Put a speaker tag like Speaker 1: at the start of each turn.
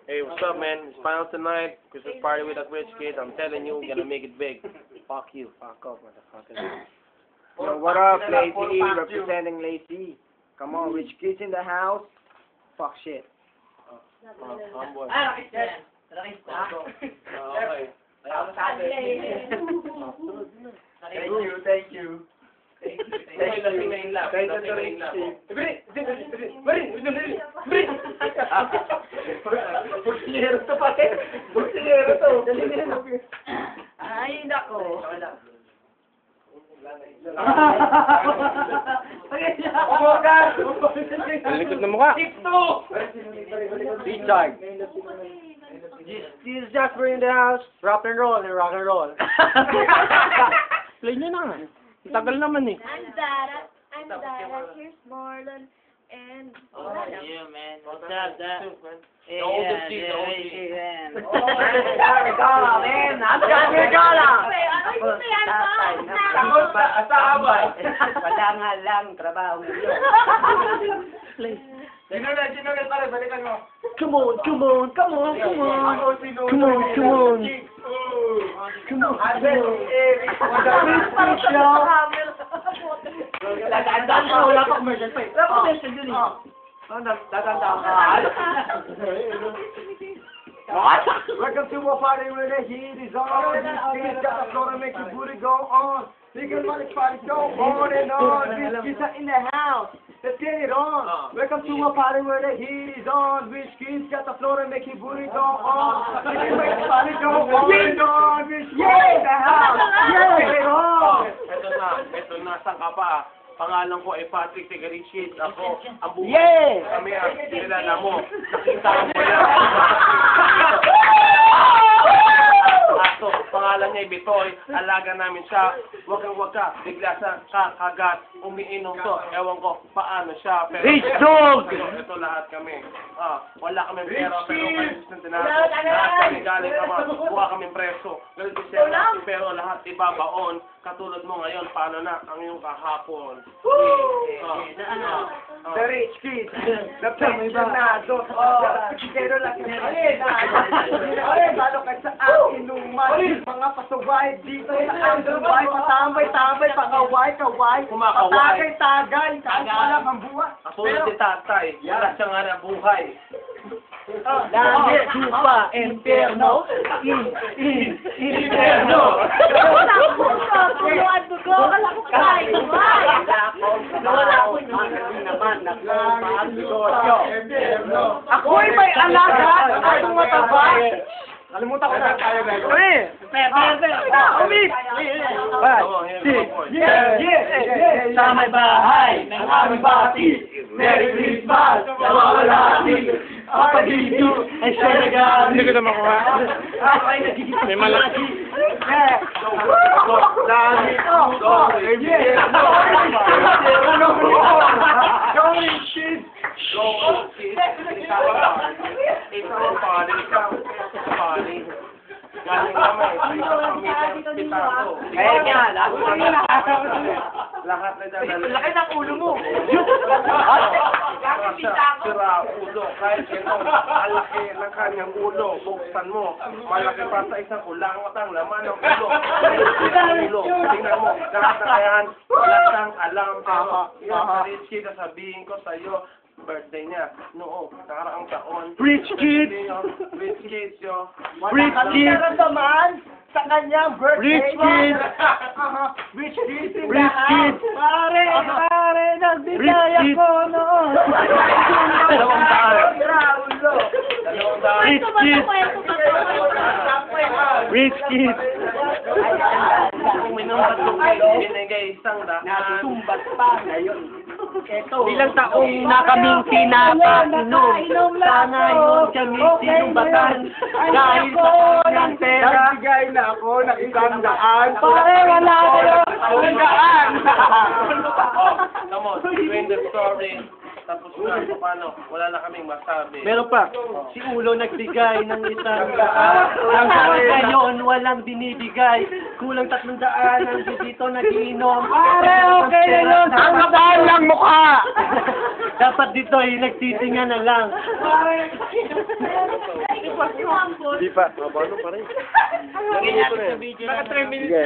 Speaker 1: Hey, what's up, man? It's final tonight. Christmas party with the rich kid. I'm telling you, we're gonna make it big. Fuck you. Fuck off, motherfucker.
Speaker 2: Yo, what up, Lazy E, representing Lazy. Come on, rich kids in the house. Fuck shit.
Speaker 1: Humble.
Speaker 2: Thank you. Buksiyero to pati. Buksiyero to.
Speaker 3: Ay, nako.
Speaker 1: Ang likod ng mukha.
Speaker 2: Richard. This is Jasper in the house. Rock and roll and rock and roll.
Speaker 1: Play nyo na. Tagal naman eh.
Speaker 3: I'm Dara. Here's Marlon. And...
Speaker 4: Yeah, man. What's up, Dad?
Speaker 1: The oldest kid, the oldest kid.
Speaker 2: Regala, man. I'm regala. Wala nga lang trabaho. Sinunod pare, balikan mo. Come on. Dadaan ka, wala pa commercial pa eh. Wala pa commercial dun eh. Dadaan ka. Welcome to a party where the heat is on. This got the floor to make your booty go on. We can let the party go on and on. Rich kids are in the house. Let's get it on. Welcome to a party where the heat is on. Rich kids got the floor to make your booty go on. We can make the party go on and on. Rich kids in the house. Get it on.
Speaker 1: Ito na, saan ka pa? Pangalan ko ay Patrick Tegarichit. Ako, ang buhay.
Speaker 2: Yeah!
Speaker 1: Kami ang kilala mo. Nakita mo yan. Aso, pangalan niya ay Bitoy. Alaga namin siya. Wag ka. Bigla sa kakagat. Umiinom to. Ewan ko paano siya. Pero,
Speaker 2: Rich dog!
Speaker 1: Ito lahat kami. Wala kami pera. Pero consistent na ako. Lahat kami galing kama. Buha kami preso. Pero lahat ibabaon. Katulad mo ngayon, paano na ang iyong kahapon?
Speaker 2: The rich kids, the pensionados, pero lang lalo ka sa akin inuman, mga pasaway dito sa andubay, patambay, pangaway,
Speaker 1: Kumakaway.
Speaker 2: tagay, kahit walang ang buwan.
Speaker 1: Katulad si tatay, wala siya nga na buhay.
Speaker 2: Langit, lupa, inferno, inferno. Ako'y may alaga at tumataba. Kalimutan ko na tayo guys.
Speaker 4: Sa may bahay ng aming bati, Merry Christmas, nawawalati, ang dito ay siya nag-aaral.
Speaker 1: Hindi ko na makuha. May malaki. Galing kami sa isang pamilya pitato.
Speaker 2: Kaya nga,
Speaker 1: Lahat na dyan.
Speaker 2: laki ng ulo mo.
Speaker 1: Sira ulo. Kahit ito, malaki ng kanyang ulo. Buksan mo. Malaki pa sa isang ulangot ang laman ng ulo. Tingnan mo. Lahat na kayan. Wala siyang alam. Pero yung Richie, sasabihin ko sa'yo, birthday niya. Noong nakaraang taon.
Speaker 2: Rich kids.
Speaker 1: Rich kids, yo.
Speaker 2: Rich kids. Naman sa kanyang birthday. Rich kids. Rich kids in the
Speaker 1: Rich kids.
Speaker 2: house. Pare, nagbigay ako noon.
Speaker 1: Dalawang daan.
Speaker 2: Raulo.
Speaker 1: Rich kids. Rich kids. Kung minumbat yung binigay isang daan.
Speaker 2: Natusumbat pa ngayon. Ito.
Speaker 4: Ilang taong na kaming pinapainom. Sana yun kami sinumbatan. Dahil sa unang pera.
Speaker 2: Nagbigay na ako ng 100.
Speaker 4: Pare, wala kayo.
Speaker 2: 100.
Speaker 1: Come on, explain the story. Tapos na, paano? Wala na kaming masabi.
Speaker 4: Meron pa, si Ulo nagbigay ng 100. Ang sabi ngayon, walang binibigay. Kulang 300 ang dito nagiinom. Pare, okay na yun.
Speaker 2: Ang kapal ng mukha!
Speaker 4: Dapat dito ay nagtitinga na lang.
Speaker 1: Di pa. Mabano pa rin.
Speaker 4: Nangyayari sa video na.
Speaker 1: Sige.